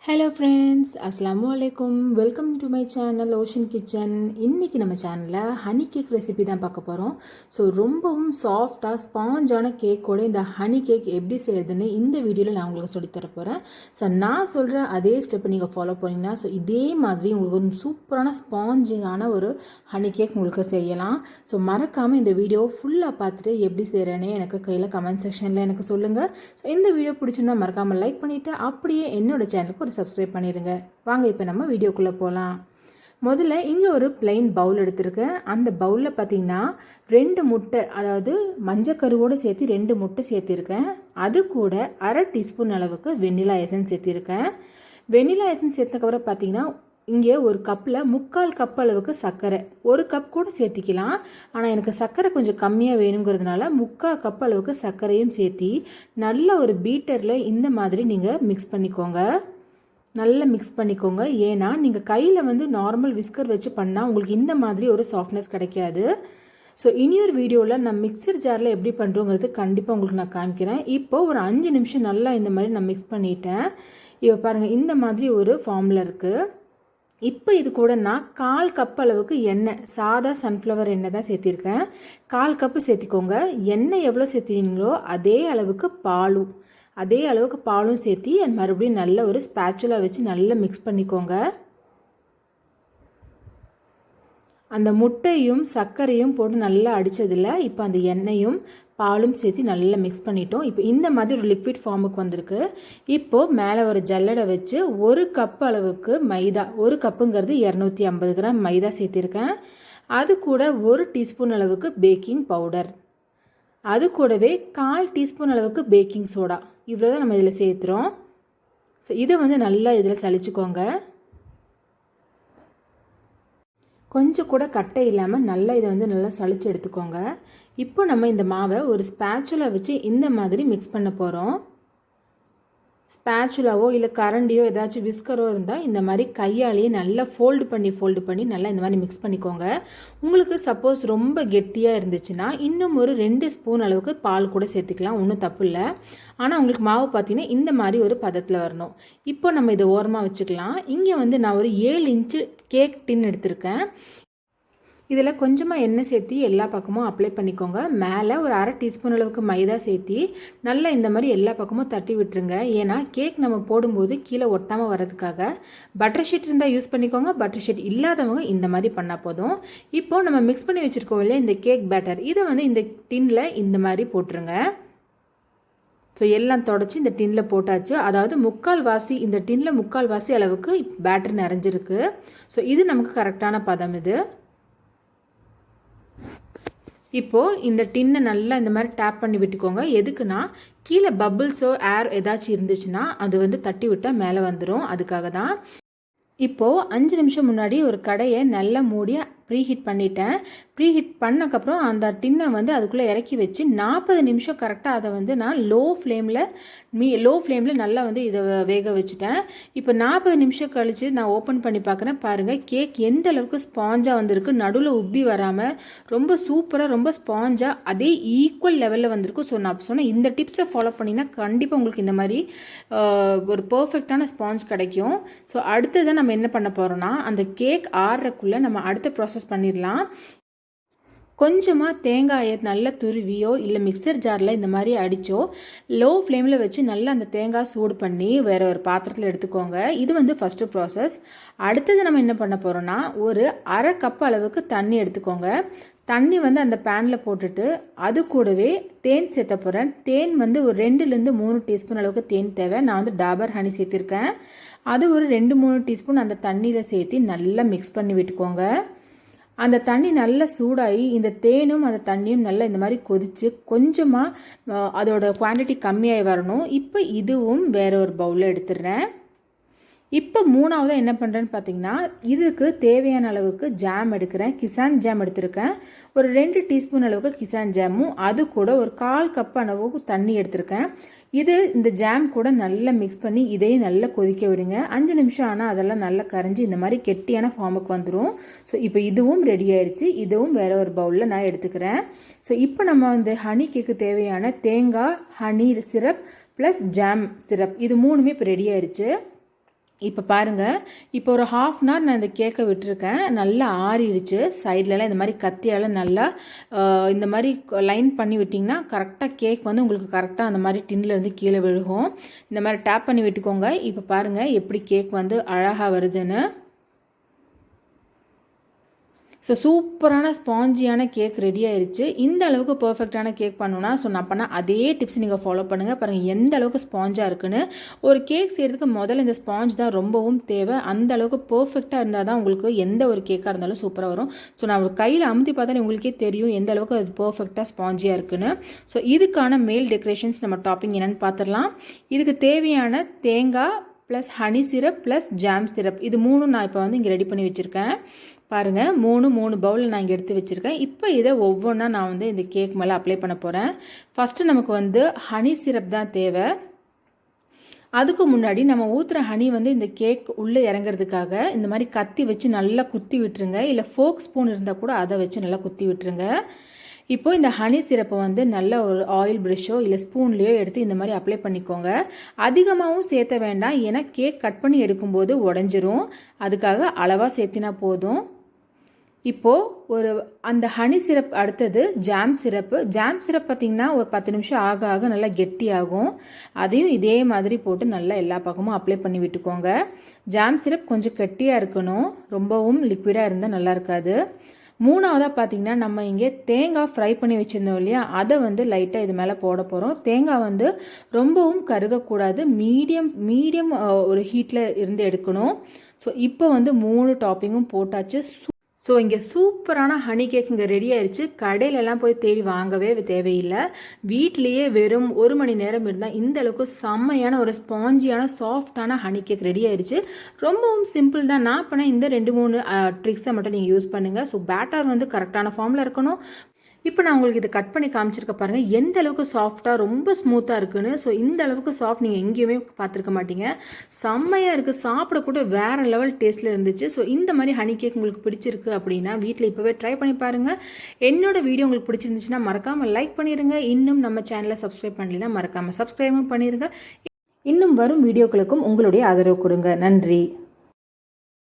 Hello friends, அஸ்ஸலாமு அலைக்கும். Welcome to my channel ocean kitchen. இன்றைக்கி நம்ம சேனலில் ஹனி கேக் ரெசிபி தான் பார்க்க போகிறோம். ஸோ ரொம்பவும் சாஃப்டாக ஸ்பாஞ்சான கேக்கோட இந்த ஹனி கேக் எப்படி செய்கிறதுன்னு இந்த வீடியோவில் நான் உங்களுக்கு சொல்லித்தர போகிறேன். ஸோ நான் சொல்கிற அதே ஸ்டெப்பை நீங்கள் ஃபாலோ பண்ணிங்கன்னா ஸோ இதே மாதிரி உங்களுக்கு ஒரு சூப்பரான ஸ்பாஞ்சிங்கான ஒரு ஹனி கேக் உங்களுக்கு செய்யலாம். ஸோ மறக்காமல் இந்த வீடியோ ஃபுல்லாக பார்த்துட்டு எப்படி செய்கிறேன்னு எனக்கு கையில் கமெண்ட் செக்ஷனில் எனக்கு சொல்லுங்கள். ஸோ இந்த வீடியோ பிடிச்சிருந்தால் மறக்காமல் லைக் பண்ணிவிட்டு அப்படியே என்னோடய சேனலுக்கு சப்ஸ்கிரைப் பண்ணிடுங்க. வாங்க இப்போ நம்ம வீடியோக்குள்ளே போகலாம். முதல்ல இங்கே ஒரு பிளெயின் பவுல் எடுத்திருக்கேன். அந்த பவுலில் பார்த்தீங்கன்னா 2 முட்டை, அதாவது மஞ்சக்கருவோடு சேர்த்து 2 முட்டை சேர்த்திருக்கேன். அது கூட அரை டீஸ்பூன் அளவுக்கு வெண்ணிலா எசன்ஸ் சேர்த்திருக்கேன். வெண்ணிலா எசன்ஸ் சேர்த்ததுக்கப்புறம் பார்த்தீங்கன்னா இங்கே ஒரு கப்பில் 3/4 கப் அளவுக்கு சர்க்கரை, 1 கப் கூட சேர்த்திக்கலாம். ஆனால் எனக்கு சர்க்கரை கொஞ்சம் கம்மியாக வேணுங்கிறதுனால 3/4 கப் அளவுக்கு சர்க்கரையும் சேர்த்தி நல்ல ஒரு பீட்டரில் இந்த மாதிரி நீங்கள் மிக்ஸ் பண்ணிக்கோங்க. நல்லா மிக்ஸ் பண்ணிக்கோங்க. ஏன்னா நீங்கள் கையில் வந்து நார்மல் விஸ்கர் வச்சு பண்ணால் உங்களுக்கு இந்த மாதிரி ஒரு சாஃப்ட்னஸ் கிடைக்காது. ஸோ இனியொரு வீடியோவில் நான் மிக்சர் ஜாரில் எப்படி பண்ணுறோங்கிறது கண்டிப்பாக உங்களுக்கு நான் காமிக்கிறேன். இப்போது ஒரு 5 நிமிஷம் நல்லா இந்த மாதிரி நான் மிக்ஸ் பண்ணிட்டேன். இப்போ பாருங்கள், இந்த மாதிரி ஒரு ஃபார்மில் இருக்குது. இப்போ இது கூட நான் 1/4 கப் அளவுக்கு எண்ணெய், சாதா சன்ஃப்ளவர் எண்ணெய் தான் சேர்த்திருக்கேன். 1/4 கப்பு சேர்த்திக்கோங்க. எண்ணெய் எவ்வளோ சேர்த்திங்களோ அதே அளவுக்கு பாலும் சேர்த்தி மறுபடியும் நல்ல ஒரு ஸ்பேச்சுலா வச்சு நல்லா மிக்ஸ் பண்ணிக்கோங்க. அந்த முட்டையும் சர்க்கரையும் போட்டு நல்லா அடித்ததில் இப்போ அந்த எண்ணெயும் பாலும் சேர்த்து நல்லா மிக்ஸ் பண்ணிட்டோம். இப்போ இந்த மாதிரி ஒரு லிக்விட் ஃபார்முக்கு வந்திருக்கு. இப்போது மேலே ஒரு ஜல்லடை வச்சு 1 கப் அளவுக்கு மைதா, 1 கப்புங்கிறது 250 கிராம் மைதா சேர்த்திருக்கேன். அது கூட 1 டீஸ்பூன் அளவுக்கு பேக்கிங் பவுடர், அது கூடவே 1/4 டீஸ்பூன் அளவுக்கு பேக்கிங் சோடா, இவ்வளோ தான் நம்ம இதில் சேர்த்துறோம். ஸோ இதை வந்து நல்லா இதில் சலிச்சுக்கோங்க. கொஞ்சம் கூட கட்டை இல்லாமல் நல்லா இதை வந்து நல்லா சலிச்சு எடுத்துக்கோங்க. இப்போ நம்ம இந்த மாவை ஒரு ஸ்பேச்சுலா வச்சு இந்த மாதிரி மிக்ஸ் பண்ண போகிறோம். ஸ்பேச்சுலாவோ இல்லை கரண்டியோ ஏதாச்சும் விஸ்கரோ இருந்தால் இந்த மாதிரி கையாலேயே நல்லா ஃபோல்டு பண்ணி நல்லா இந்த மாதிரி மிக்ஸ் பண்ணிக்கோங்க. உங்களுக்கு சப்போஸ் ரொம்ப கெட்டியாக இருந்துச்சுன்னா இன்னும் ஒரு 2 ஸ்பூன் அளவுக்கு பால் கூட சேர்த்துக்கலாம், ஒன்றும் தப்பு இல்லை. ஆனால் உங்களுக்கு மாவு பார்த்தீங்கன்னா இந்த மாதிரி ஒரு பதத்தில் வரணும். இப்போ நம்ம இதை ஓரமாக வச்சுக்கலாம். இங்கே வந்து நான் ஒரு 7 இன்ச்சு கேக் டின் எடுத்திருக்கேன். இதில் கொஞ்சமாக எண்ணெய் சேர்த்தி எல்லா பக்கமும் அப்ளை பண்ணிக்கோங்க. மேலே ஒரு அரை டீஸ்பூன் அளவுக்கு மைதா சேர்த்தி நல்லா இந்த மாதிரி எல்லா பக்கமும் தட்டி விட்டுருங்க. ஏன்னா கேக் நம்ம போடும்போது கீழே ஒட்டாமல் வர்றதுக்காக. பட்டர் ஷீட் இருந்தால் யூஸ் பண்ணிக்கோங்க, பட்டர் ஷீட் இல்லாதவங்க இந்த மாதிரி பண்ணால் போதும். இப்போது நம்ம மிக்ஸ் பண்ணி வச்சுருக்கோம் இல்லையா இந்த கேக் பேட்டர், இதை வந்து இந்த டின்னில் இந்த மாதிரி போட்டுருங்க. ஸோ எல்லாம் தொடச்சி இந்த டின்னில் போட்டாச்சு. அதாவது 3/4 வாசி, இந்த டின்னில் 3/4 வாசி அளவுக்கு பேட்டர் நிறைஞ்சிருக்கு. ஸோ இது நமக்கு கரெக்டான பதம். இது இப்போது இந்த டின்னை நல்லா இந்த மாதிரி டேப் பண்ணி விட்டுக்கோங்க. எதுக்குன்னா கீழே பபிள்ஸோ ஏர் ஏதாச்சும் இருந்துச்சுன்னா அது வந்து தட்டி விட்டால் மேலே வந்துடும், அதுக்காக தான். இப்போது 5 நிமிஷம் முன்னாடி ஒரு கடையை நல்லா மூடி ப்ரீஹீட் பண்ணிட்டேன். ப்ரீஹீட் பண்ணக்கப்புறம் அந்த டின்னை வந்து அதுக்குள்ளே இறக்கி வச்சு 40 நிமிஷம் கரெக்டாக அதை வந்து நான் லோ ஃப்ளேமில் நல்லா வந்து இதை வேக வச்சுட்டேன். இப்போ 40 நிமிஷம் கழித்து நான் ஓப்பன் பண்ணி பார்க்குறேன். பாருங்கள் கேக் எந்த அளவுக்கு ஸ்பாஞ்சாக வந்திருக்கு, நடுவில் உப்பி வராமல் ரொம்ப சூப்பராக, ரொம்ப ஸ்பாஞ்சாக அதே ஈக்குவல் லெவலில் வந்திருக்கு. ஸோ நான் சொன்னேன் இந்த டிப்ஸை ஃபாலோ பண்ணிங்கன்னா கண்டிப்பாக உங்களுக்கு இந்த மாதிரி ஒரு பர்ஃபெக்டான ஸ்பாஞ்ச் கிடைக்கும். ஸோ அடுத்ததான் நம்ம என்ன பண்ண போகிறோம்னா அந்த கேக் ஆறுறக்குள்ளே நம்ம அடுத்த ப்ராசஸ் பண்ணிடலாம். கொஞ்சமாக தேங்காயை நல்லா துருவியோ இல்லை மிக்சர் ஜாரில் இந்த மாதிரி அடித்தோ லோ ஃப்ளேமில் வச்சு நல்லா அந்த தேங்காய் சூடு பண்ணி வேறு ஒரு பாத்திரத்தில் எடுத்துக்கோங்க. இது வந்து ஃபஸ்ட்டு ப்ராசஸ். அடுத்தது நம்ம என்ன பண்ண போகிறோன்னா ஒரு அரை கப் அளவுக்கு தண்ணி எடுத்துக்கோங்க. தண்ணி வந்து அந்த பேனில் போட்டுட்டு அது கூடவே தேன் சேர்த்த போகிறேன். தேன் வந்து ஒரு 2-3 டீஸ்பூன் அளவுக்கு தேன் தேவை. நான் வந்து டாபர் ஹனி சேர்த்திருக்கேன். அது ஒரு 2-3 டீஸ்பூன் அந்த தண்ணியில் சேர்த்து நல்லா மிக்ஸ் பண்ணி விட்டுக்கோங்க. அந்த தண்ணி நல்லா சூடாகி இந்த தேனும் அந்த தண்ணியும் நல்லா இந்த மாதிரி கொதித்து கொஞ்சமாக அதோட குவான்டிட்டி கம்மியாகி வரணும். இப்போ இதுவும் வேற ஒரு பவுலில் எடுத்துடுறேன். இப்போ மூணாவது என்ன பண்ணுறேன்னு பார்த்தீங்கன்னா இதுக்கு தேவையான அளவுக்கு ஜாம் எடுக்கிறேன். கிசான் ஜாம் எடுத்திருக்கேன். ஒரு 2 டீஸ்பூன் அளவுக்கு கிசான் ஜாமும் அது கூட ஒரு 1/4 கப் அளவுக்கு தண்ணி எடுத்திருக்கேன். இந்த ஜாம் கூட நல்லா மிக்ஸ் பண்ணி இதையும் நல்லா கொதிக்க விடுங்க. 5 நிமிஷம் ஆனால் அதெல்லாம் நல்லா கரைஞ்சி இந்த மாதிரி கெட்டியான ஃபார்முக்கு வந்துடும். ஸோ இப்போ இதுவும் ரெடி ஆயிடுச்சு. இதுவும் வேற ஒரு பவுலில் நான் எடுத்துக்கிறேன். ஸோ இப்போ நம்ம வந்து ஹனி கேக்கு தேவையான தேங்காய், honey syrup plus jam syrup இது 3மே இப்போ ரெடி ஆயிடுச்சு. இப்போ பாருங்கள், இப்போ ஒரு 1/2 அன் ஹவர் நான் இந்த கேக்கை விட்டுருக்கேன். நல்லா ஆறிடுச்சு. சைட்லலாம் இந்த மாதிரி கத்தியால் நல்லா இந்த மாதிரி லைன் பண்ணி விட்டிங்கன்னா கரெக்டாக கேக் வந்து உங்களுக்கு கரெக்டாக அந்த மாதிரி டின்லேருந்து கீழே விழுகும். இந்த மாதிரி டேப் பண்ணி விட்டுக்கோங்க. இப்போ பாருங்கள் எப்படி கேக் வந்து அழகாக வருதுன்னு. ஸோ சூப்பரான ஸ்பாஞ்சியான கேக் ரெடி ஆயிடுச்சு. இந்த அளவுக்கு பர்ஃபெக்டான கேக் பண்ணணும்னா நான் பண்ண அதே டிப்ஸ் நீங்கள் ஃபாலோ பண்ணுங்கள். பாருங்கள் எந்த அளவுக்கு ஸ்பாஞ்சாக இருக்குன்னு. ஒரு கேக் செய்கிறதுக்கு முதல்ல இந்த ஸ்பாஞ்ச் தான் ரொம்பவும் தேவை. அந்த அளவுக்கு பர்ஃபெக்டாக இருந்தால் தான் உங்களுக்கு எந்த ஒரு கேக்காக இருந்தாலும் சூப்பராக வரும். ஸோ நான் ஒரு கையில் அமுத்தி பார்த்தாலே உங்களுக்கே தெரியும் எந்த அளவுக்கு அது பர்ஃபெக்டாக ஸ்பாஞ்சியாக இருக்குன்னு. ஸோ இதுக்கான மேல் டெக்கரேஷன்ஸ் நம்ம டாப்பிங் என்னென்னு பார்த்துடலாம். இதுக்கு தேவையான தேங்காய் plus honey syrup plus jam syrup இது 3 நான் இப்போ வந்து இங்கே ரெடி பண்ணி வச்சுருக்கேன். பாருங்கள் 3 பவுலில் நான் இங்கே எடுத்து வச்சுருக்கேன். இப்போ இதை ஒவ்வொன்றா நான் வந்து இந்த கேக் மேலே அப்ளை பண்ண போகிறேன். ஃபஸ்ட்டு நமக்கு வந்து ஹனி சிரப் தான் தேவை. அதுக்கு முன்னாடி நம்ம ஊற்றுற ஹனி வந்து இந்த கேக் உள்ளே இறங்குறதுக்காக இந்த மாதிரி கத்தி வச்சு நல்லா குத்தி விட்டுருங்க. இல்லை ஃபோக் ஸ்பூன் இருந்தால் கூட அதை வச்சு நல்லா குத்தி விட்டுருங்க. இப்போது இந்த ஹனி சிரப்பை வந்து நல்ல ஒரு ஆயில் ப்ரஷ்ஷோ இல்லை ஸ்பூன்லேயோ எடுத்து இந்த மாதிரி அப்ளை பண்ணிக்கோங்க. அதிகமாகவும் சேர்த்த வேண்டாம், ஏன்னா கேக் கட் பண்ணி எடுக்கும்போது உடஞ்சிரும். அதுக்காக அளவாக சேர்த்தினா போதும். இப்போது அந்த ஹனி சிரப் அடுத்தது ஜாம் சிரப்பு. ஜாம் சிரப் பார்த்திங்கன்னா ஒரு 10 நிமிஷம் ஆக ஆக நல்லா கெட்டியாகும். அதையும் இதே மாதிரி போட்டு நல்லா எல்லா பக்கமும் அப்ளை பண்ணி விட்டுக்கோங்க. ஜாம் சிரப் கொஞ்சம் கெட்டியாக இருக்கணும், ரொம்பவும் லிக்விடாக இருந்தால் நல்லா இருக்காது. 3ஆவதாக பார்த்திங்கன்னா நம்ம இங்கே தேங்காய் ஃப்ரை பண்ணி வச்சுருந்தோம் இல்லையா, அதை வந்து லைட்டாக இது மேலே போட போகிறோம். தேங்காய் வந்து ரொம்பவும் கருகக்கூடாது, மீடியம் ஒரு ஹீட்டில் இருந்து எடுக்கணும். ஸோ இப்போ வந்து 3 டாப்பிங்கும் போட்டாச்சு. ஸோ இங்கே சூப்பரான ஹனி கேக் இங்கே ரெடி ஆயிடுச்சு. கடையிலலாம் போய் தேடி வாங்கவே தேவையில்லை. வீட்லேயே வெறும் 1 மணி நேரம் இருந்தால் இந்த அளவுக்கு செம்மையான ஒரு ஸ்பாஞ்சியான சாஃப்டான ஹனி கேக் ரெடி ஆயிடுச்சு. ரொம்பவும் சிம்பிள் தான். நான் பண்ண இந்த 2-3 ட்ரிக்ஸை மட்டும் நீங்கள் யூஸ் பண்ணுங்கள். ஸோ பேட்டர் வந்து கரெக்டான ஃபார்மில் இருக்கணும். இப்போ நான் உங்களுக்கு இதை கட் பண்ணி காமிச்சிருக்க பாருங்கள் எந்த அளவுக்கு சாஃப்டாக ரொம்ப ஸ்மூத்தாக இருக்குன்னு. ஸோ இந்த அளவுக்கு சாஃப்ட் நீங்கள் எங்கேயுமே பார்த்துருக்க மாட்டீங்க. செம்மையாக இருக்குது, சாப்பிடக்கூட வேறு லெவல் டேஸ்ட்டில் இருந்துச்சு. ஸோ இந்த மாதிரி ஹனி கேக் உங்களுக்கு பிடிச்சிருக்கு அப்படின்னா வீட்டில் இப்போவே ட்ரை பண்ணி பாருங்கள். என்னோட வீடியோ உங்களுக்கு பிடிச்சிருந்துச்சுன்னா மறக்காமல் லைக் பண்ணிடுங்க. இன்னும் நம்ம சேனலை சப்ஸ்கிரைப் பண்ணலைன்னா மறக்காமல் சப்ஸ்கிரைபும் பண்ணிடுங்க. இன்னும் வரும் வீடியோக்களுக்கும் உங்களுடைய ஆதரவு கொடுங்க. நன்றி.